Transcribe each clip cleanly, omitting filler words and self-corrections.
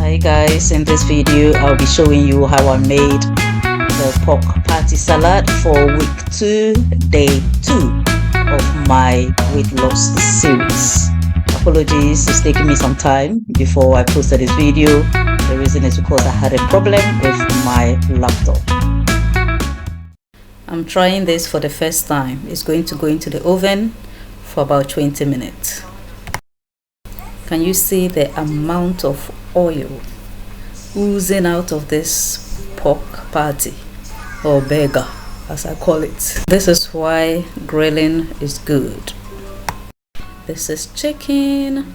Hi guys, in this video I'll be showing you how I made the pork patty salad for week 2, day 2 of my weight loss series. Apologies, it's taking me some time before I posted this video. The reason is because I had a problem with my laptop. I'm trying this for the first time. It's going to go into the oven for about 20 minutes. Can you see the amount of oil oozing out of this pork patty, or burger as I call it? This is why grilling is good. This is chicken.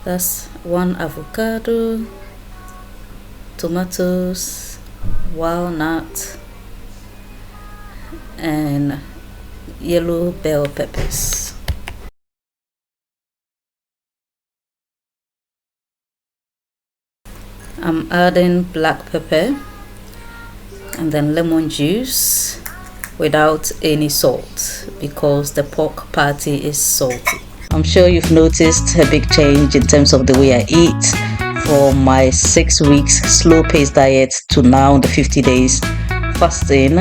That's 1 avocado, tomatoes, walnut, and yellow bell peppers. I'm adding black pepper and then lemon juice without any salt because the pork patty is salty. I'm sure you've noticed a big change in terms of the way I eat from my 6 weeks slow-paced diet to now the 50 days fasting.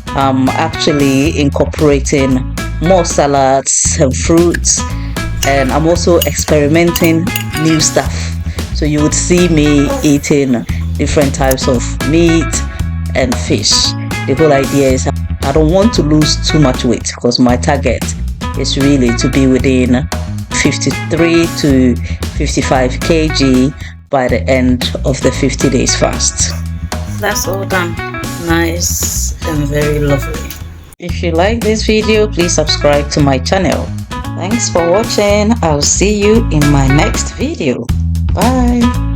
I'm actually incorporating more salads and fruits, and I'm also experimenting new stuff. So you would see me eating different types of meat and fish. The whole idea is I don't want to lose too much weight because my target is really to be within 53 to 55 kg by the end of the 50 days fast. That's all done. Nice and very lovely. If you like this video, please subscribe to my channel. Thanks for watching. I'll see you in my next video. Bye.